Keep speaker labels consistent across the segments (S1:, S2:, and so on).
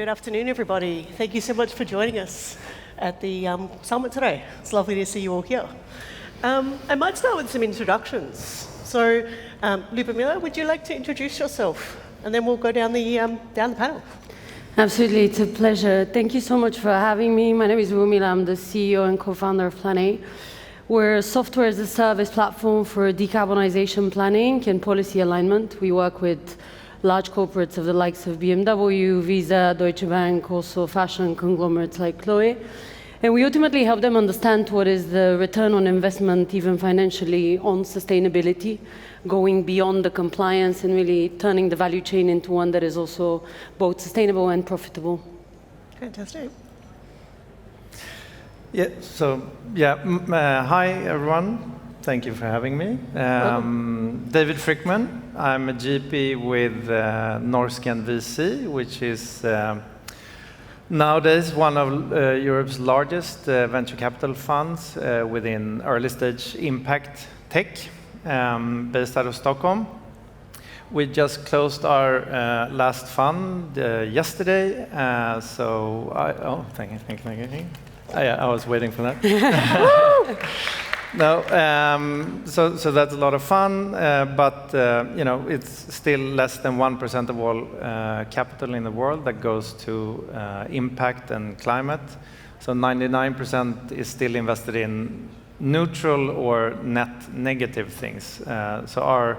S1: Good afternoon, everybody. Thank you so much for joining us at the summit today. It's lovely to see you all here. I might start with some introductions. So, Lubomila, would you like to introduce yourself? And then we'll go down the panel.
S2: Absolutely, it's a pleasure. Thank you so much for having me. My name is Lubomila. I'm the CEO and co-founder of Cate. We're a software as a service platform for decarbonization planning and policy alignment. We work with large corporates of the likes of BMW, Visa, Deutsche Bank, also fashion conglomerates like Chloe. And we ultimately help them understand what is the return on investment, even financially, on sustainability, going beyond the compliance and really turning the value chain into one that is also both sustainable and profitable.
S1: Fantastic.
S3: Yeah, hi everyone. Thank you for having me. David Frykman. I'm a GP with Norsken VC, which is nowadays one of Europe's largest venture capital funds within early stage impact tech, based out of Stockholm. We just closed our last fund yesterday, thank you. I was waiting for that. No, so that's a lot of fun, but it's still less than 1% of all capital in the world that goes to impact and climate. So 99% is still invested in neutral or net negative things. So our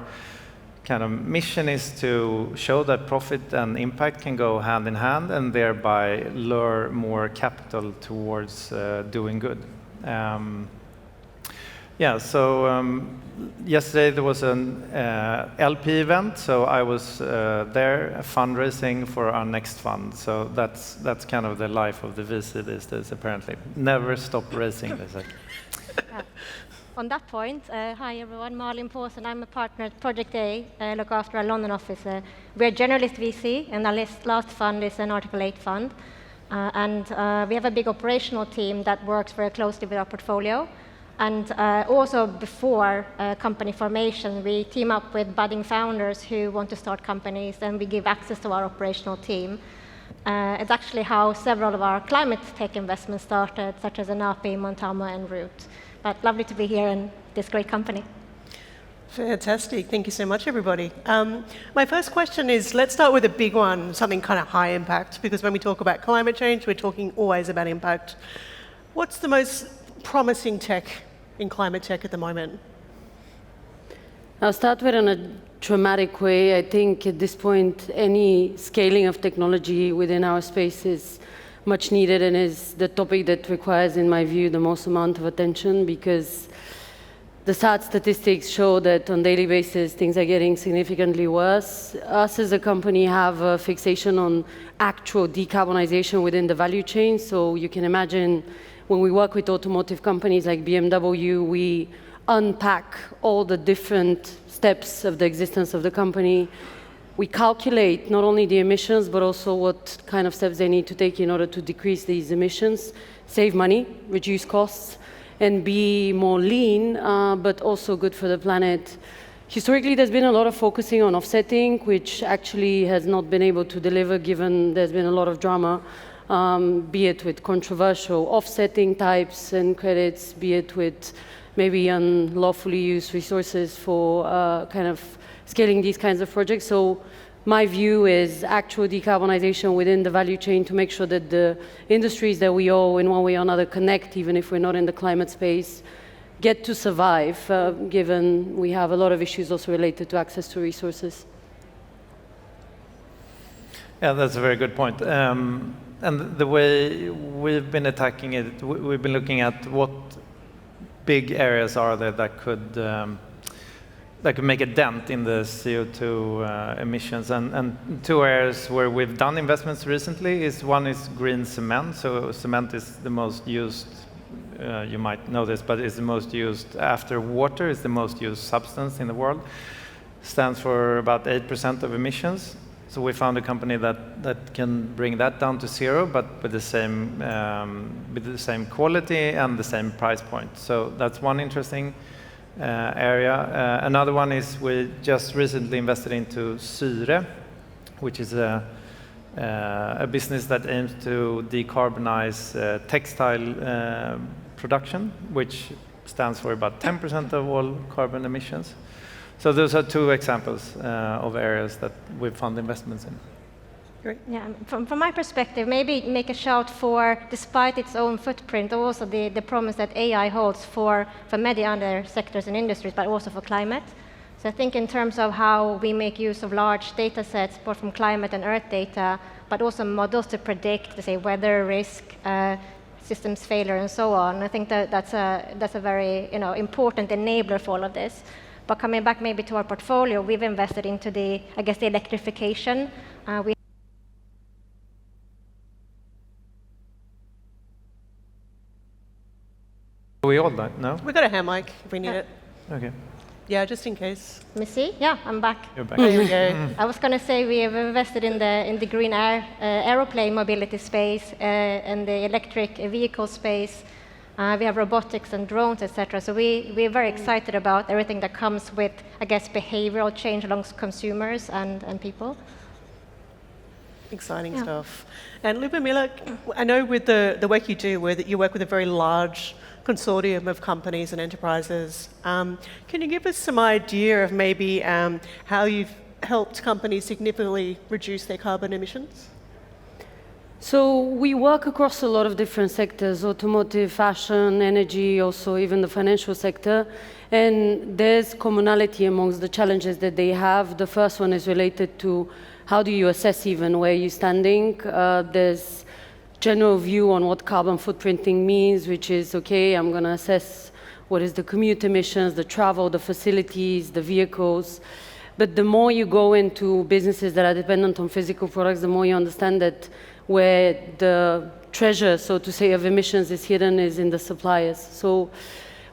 S3: kind of mission is to show that profit and impact can go hand in hand, and thereby lure more capital towards doing good. Yesterday there was an LP event, so I was there fundraising for our next fund. So that's kind of the life of the VC these days, apparently. Never stop raising, they say.
S4: On that point, hi everyone, Malin, Posern. I'm a partner at Project A, look after our London office. We're a generalist VC, and our last fund is an Article 8 fund. We have a big operational team that works very closely with our portfolio. And also before company formation, we team up with budding founders who want to start companies, and we give access to our operational team. It's actually how several of our ClimateTech investments started, such as Anapi, Montama, and Root. But lovely to be here in this great company.
S1: Fantastic. Thank you so much, everybody. My first question is, let's start with a big one, something kind of high impact, because when we talk about climate change, we're talking always about impact. What's the most promising tech in climate tech at the moment?
S2: I'll start with in a dramatic way. I think at this point, any scaling of technology within our space is much needed and is the topic that requires, in my view, the most amount of attention, because the sad statistics show that on a daily basis, things are getting significantly worse. Us as a company have a fixation on actual decarbonization within the value chain. So you can imagine when we work with automotive companies like BMW, we unpack all the different steps of the existence of the company. We calculate not only the emissions, but also what kind of steps they need to take in order to decrease these emissions, save money, reduce costs, and be more lean, but also good for the planet. Historically, there's been a lot of focusing on offsetting, which actually has not been able to deliver, given there's been a lot of drama, be it with controversial offsetting types and credits, be it with maybe unlawfully used resources for kind of scaling these kinds of projects. So my view is actual decarbonization within the value chain to make sure that the industries that we all, in one way or another, connect, even if we're not in the climate space, get to survive, given we have a lot of issues also related to access to resources.
S3: Yeah, that's a very good point. And the way we've been attacking it, we've been looking at what big areas are there that could make a dent in the CO2 emissions. And two areas where we've done investments recently is one is green cement. So cement is the most used, you might know this, but it's the most used after water, is the most used substance in the world. Stands for about 8% of emissions. So we found a company that can bring that down to zero, but with the same quality and the same price point. So that's one interesting area. Another one is we just recently invested into Syre, which is a a business that aims to decarbonize textile production, which stands for about 10% of all carbon emissions. So those are two examples of areas that we fund investments in.
S1: Great.
S4: Yeah, from my perspective, maybe make a shout for, despite its own footprint, also the promise that AI holds for many other sectors and industries, but also for climate. So I think in terms of how we make use of large data sets, both from climate and earth data, but also models to predict, say, weather risk, systems failure, and so on. I think that's a very important enabler for all of this. But coming back maybe to our portfolio, we've invested into the electrification.
S3: We all done? No?
S1: We've got a hand mic if we need it.
S3: Okay.
S1: Yeah, just in case.
S4: Let me see. Yeah, I'm back.
S3: You're back.
S1: There we go.
S4: I was going to say we have invested in the green aeroplane mobility space and the electric vehicle space. We have robotics and drones, etc. So we're very excited about everything that comes with, I guess, behavioral change amongst consumers and people.
S1: Exciting stuff. And Lubomila, I know with the work you do, where you work with a very large consortium of companies and enterprises. Can you give us some idea of maybe how you've helped companies significantly reduce their carbon emissions?
S2: So we work across a lot of different sectors: automotive, fashion, energy, also even the financial sector. And there's commonality amongst the challenges that they have. The first one is related to how do you assess even where you're standing. There's general view on what carbon footprinting means, which is, okay, I'm going to assess what is the commute emissions, the travel, the facilities, the vehicles. But the more you go into businesses that are dependent on physical products, the more you understand that where the treasure, so to say, of emissions is hidden is in the suppliers. So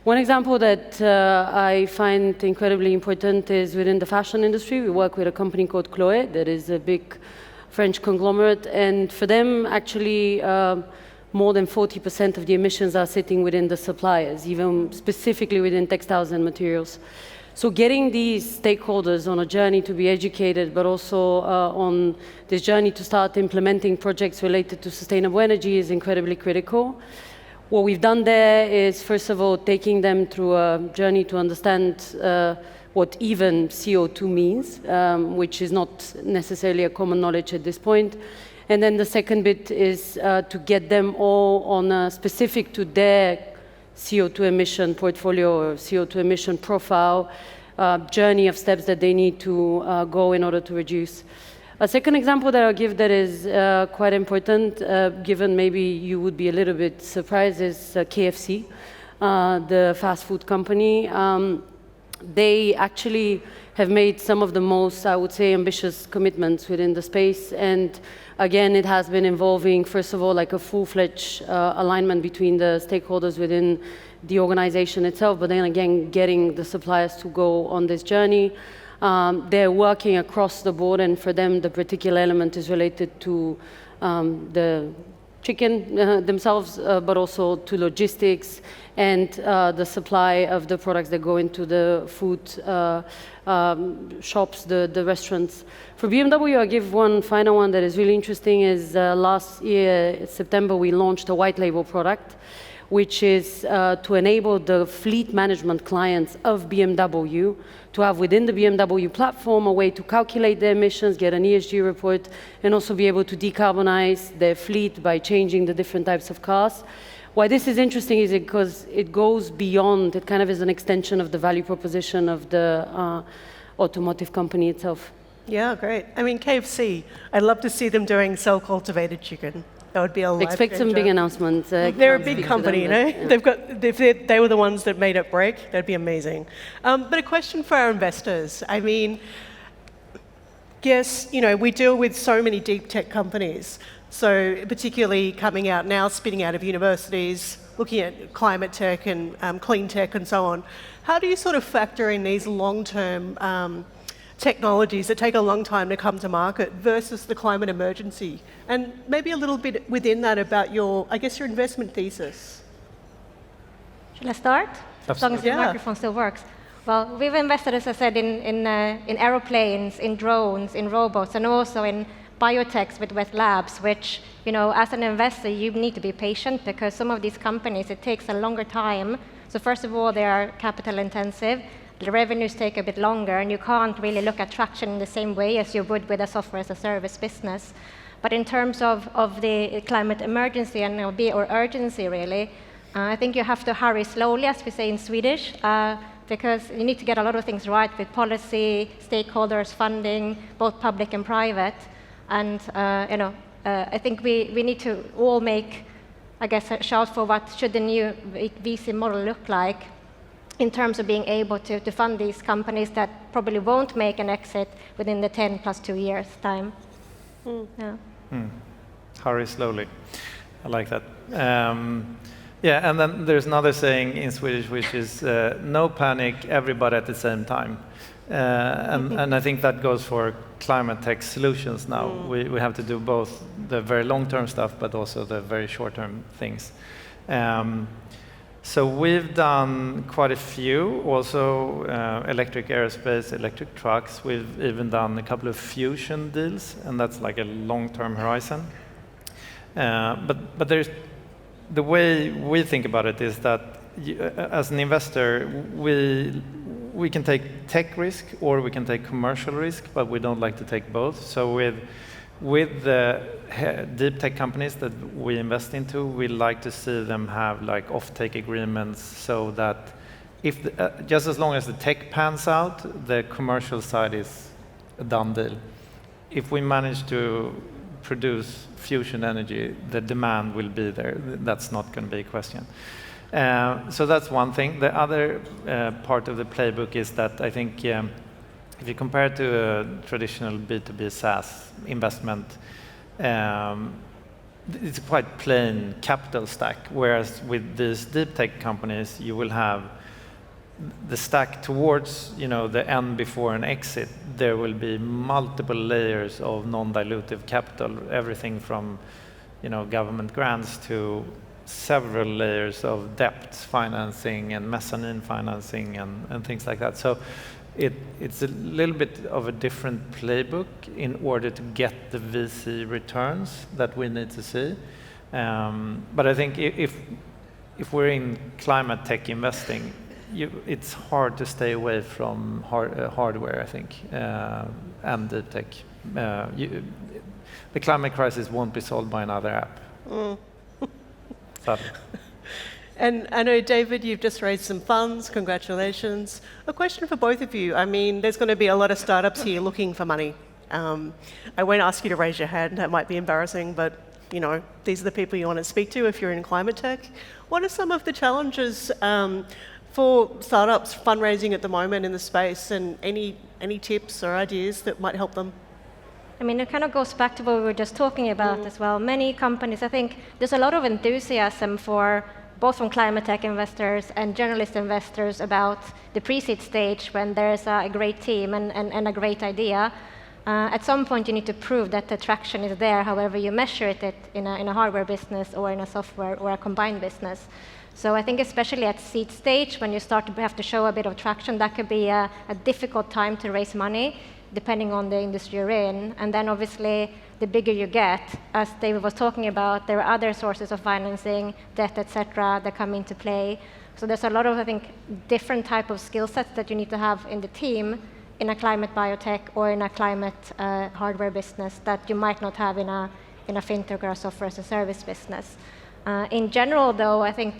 S2: one example that I find incredibly important is within the fashion industry. We work with a company called Cate, that is a big French conglomerate, and for them, actually, more than 40% of the emissions are sitting within the suppliers, even specifically within textiles and materials. So getting these stakeholders on a journey to be educated, but also on this journey to start implementing projects related to sustainable energy is incredibly critical. What we've done there is, first of all, taking them through a journey to understand what even CO2 means, which is not necessarily a common knowledge at this point. And then the second bit is to get them all on a specific to their CO2 emission portfolio or CO2 emission profile journey of steps that they need to go in order to reduce. A second example that I'll give that is quite important, given maybe you would be a little bit surprised, is KFC, the fast food company. They actually have made some of the most, I would say, ambitious commitments within the space. And again, it has been involving, first of all, like a full-fledged alignment between the stakeholders within the organization itself, but then again, getting the suppliers to go on this journey. They're working across the board, and for them, the particular element is related to the chicken themselves, but also to logistics and the supply of the products that go into the food shops, the restaurants. For BMW, I'll give one final one that is really interesting, is last year, September, we launched a white label product, which is to enable the fleet management clients of BMW to have within the BMW platform a way to calculate their emissions, get an ESG report, and also be able to decarbonize their fleet by changing the different types of cars. Why this is interesting is because it goes beyond, it kind of is an extension of the value proposition of the automotive company itself.
S1: Yeah, great. I mean, KFC, I'd love to see them doing cell-cultivated chicken. That would be a life
S2: Expect some big announcements.
S1: They're a big company, you know?
S2: Yeah.
S1: They've got, if they were the ones that made it break, that'd be amazing. But a question for our investors. I mean, yes, we deal with so many deep tech companies. So particularly coming out now, spitting out of universities, looking at ClimateTech and clean tech and so on. How do you sort of factor in these long-term technologies that take a long time to come to market versus the climate emergency? And maybe a little bit within that about your investment thesis.
S4: Shall I start? As long as the microphone still works. Well, we've invested, as I said, in aeroplanes, in drones, in robots, and also in biotechs with wet labs, which, as an investor, you need to be patient because some of these companies, it takes a longer time. So first of all, they are capital intensive. The revenues take a bit longer, and you can't really look at traction in the same way as you would with a software as a service business. But in terms of the climate emergency and or urgency, really, I think you have to hurry slowly, as we say in Swedish, because you need to get a lot of things right with policy, stakeholders, funding, both public and private. And I think we need to all make, I guess, a shout for what should the new VC model look like in terms of being able to fund these companies that probably won't make an exit within the 10 plus 2 years time. Yeah.
S3: Hurry slowly. I like that. Yeah, and then there's another saying in Swedish, which is no panic, everybody at the same time. And I think that goes for ClimateTech solutions now. We have to do both the very long-term stuff, but also the very short-term things. So we've done quite a few, also electric aerospace, electric trucks. We've even done a couple of fusion deals, and that's like a long-term horizon. But there's the way we think about it is that as an investor, we can take tech risk or we can take commercial risk, but we don't like to take both. So with the deep tech companies that we invest into, we like to see them have like off-take agreements so that if just as long as the tech pans out, the commercial side is a done deal. If we manage to produce fusion energy, the demand will be there. That's not going to be a question. So that's one thing. The other part of the playbook is that I think if you compare it to a traditional B2B SaaS investment, it's a quite plain capital stack, whereas with these deep tech companies, you will have the stack towards the end before an exit. There will be multiple layers of non-dilutive capital, everything from government grants to several layers of debt financing and mezzanine financing and things like that. So it's a little bit of a different playbook in order to get the VC returns that we need to see. But I think if we're in climate tech investing, it's hard to stay away from hardware, I think, and deep tech. The climate crisis won't be solved by another app. Sadly.
S1: And I know, David, you've just raised some funds. Congratulations. A question for both of you. I mean, there's going to be a lot of startups here looking for money. I won't ask you to raise your hand. That might be embarrassing, but these are the people you want to speak to if you're in climate tech. What are some of the challenges for startups fundraising at the moment in the space, and any tips or ideas that might help them?
S4: I mean, it kind of goes back to what we were just talking about as well. Many companies, I think there's a lot of enthusiasm for both from climate tech investors and generalist investors about the pre-seed stage when there's a great team and a great idea. At some point, you need to prove that the traction is there, however you measure it in a hardware business or in a software or a combined business. So I think especially at seed stage, when you start to have to show a bit of traction, that could be a difficult time to raise money, depending on the industry you're in. And then obviously, the bigger you get, as David was talking about, there are other sources of financing, debt, etc., that come into play. So there's a lot of, I think, different type of skill sets that you need to have in the team in a climate biotech or in a climate hardware business that you might not have in a fintech or a software as a service business. In general, though, I think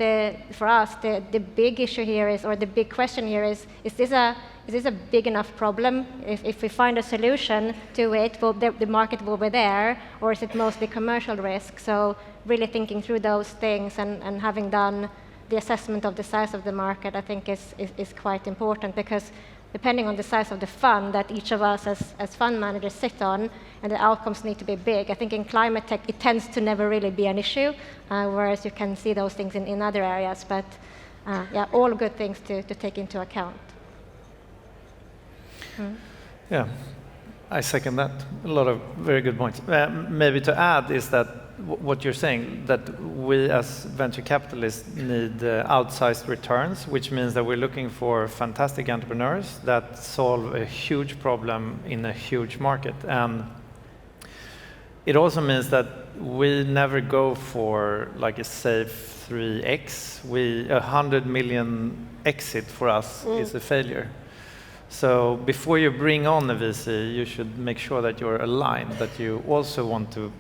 S4: for us, the big issue here is, or the big question here is this a big enough problem? If we find a solution to it, the market will be there, or is it mostly commercial risk? So really thinking through those things and having done the assessment of the size of the market, I think is quite important, because depending on the size of the fund that each of us as fund managers sit on, and the outcomes need to be big. I think in climate tech, it tends to never really be an issue, whereas you can see those things in other areas. But yeah, all good things to take into account.
S3: Yeah, I second that. A lot of very good points. Maybe to add is that what you're saying, that we as venture capitalists need outsized returns, which means that we're looking for fantastic entrepreneurs that solve a huge problem in a huge market. And it also means that we never go for like a safe 3x. 100 million exit for us is a failure. So before you bring on a VC, you should make sure that you're aligned, that you also want to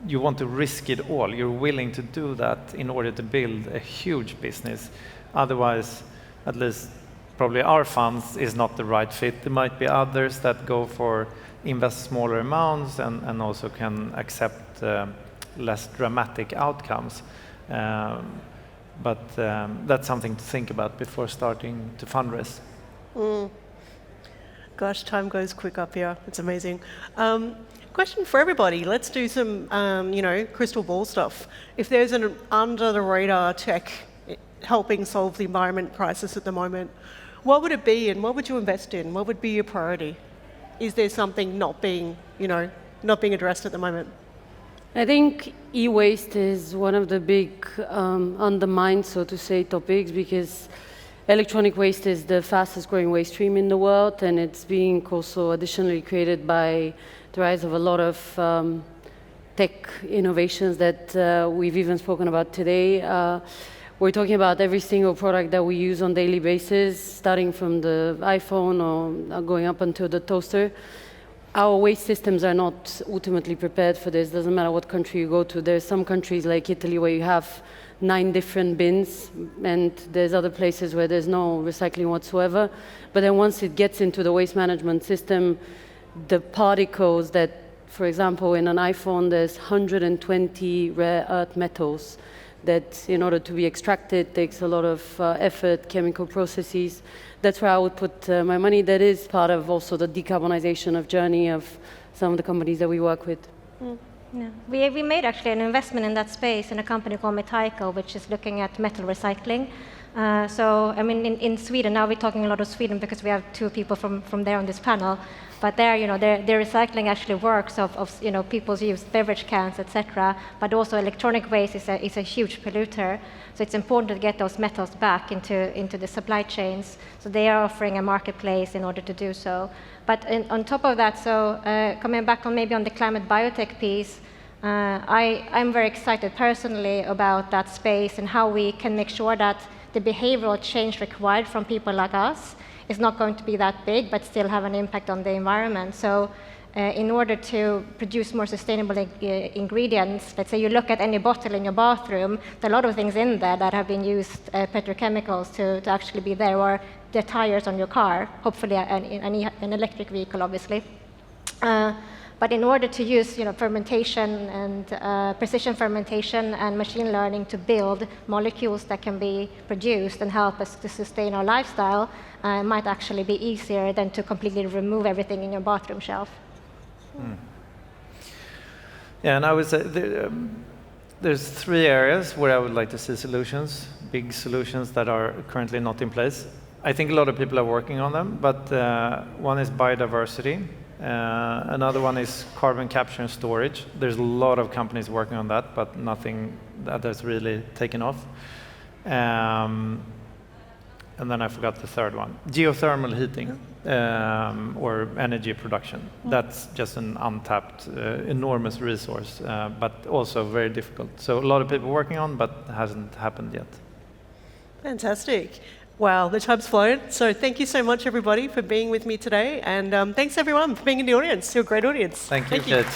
S3: you want to risk it all. You're willing to do that in order to build a huge business. Otherwise, at least probably our funds is not the right fit. There might be others that go for invest smaller amounts and also can accept less dramatic outcomes. But that's something to think about before starting to fundraise.
S1: Gosh, time goes quick up here. It's amazing. Question for everybody. Let's do some, crystal ball stuff. If there's an under-the-radar tech helping solve the environment crisis at the moment, what would it be and what would you invest in? What would be your priority? Is there something not being addressed at the moment?
S2: I think e-waste is one of the big undermined, so to say, topics, because electronic waste is the fastest growing waste stream in the world, and it's being also additionally created by the rise of a lot of tech innovations that we've even spoken about today. We're talking about every single product that we use on a daily basis, starting from the iPhone or going up until the toaster. Our waste systems are not ultimately prepared for this. Doesn't matter what country you go to. There's some countries like Italy where you have 9 different bins, and there's other places where there's no recycling whatsoever. But then once it gets into the waste management system, the particles that, for example, in an iPhone, there's 120 rare earth metals that, in order to be extracted, takes a lot of effort, chemical processes. That's where I would put my money. That is part of also the decarbonization of journey of some of the companies that we work with.
S4: Yeah. We made actually an investment in that space in a company called Cate, which is looking at metal recycling. In Sweden, now we're talking a lot of Sweden because we have 2 people from there on this panel. But there, their recycling actually works of people's used beverage cans, etc. But also electronic waste is a huge polluter. So it's important to get those metals back into the supply chains. So they are offering a marketplace in order to do so. But on top of that, coming back on maybe on the climate biotech piece, I'm very excited personally about that space and how we can make sure that the behavioral change required from people like us is not going to be that big, but still have an impact on the environment. So in order to produce more sustainable ingredients, let's say you look at any bottle in your bathroom, there are a lot of things in there that have been used, petrochemicals, to actually be there, or the tires on your car, hopefully an electric vehicle, obviously. But in order to use fermentation and precision fermentation and machine learning to build molecules that can be produced and help us to sustain our lifestyle, might actually be easier than to completely remove everything in your bathroom shelf.
S3: Yeah, and I would say there's 3 areas where I would like to see solutions, big solutions that are currently not in place. I think a lot of people are working on them, but one is biodiversity. Another one is carbon capture and storage. There's a lot of companies working on that, but nothing that has really taken off. And then I forgot the third one. Geothermal heating or energy production. That's just an untapped, enormous resource, but also very difficult. So a lot of people working on, but hasn't happened yet.
S1: Fantastic. Wow, the time's flown. So thank you so much, everybody, for being with me today. And thanks, everyone, for being in the audience. You're a great audience.
S3: Thank you, Cate.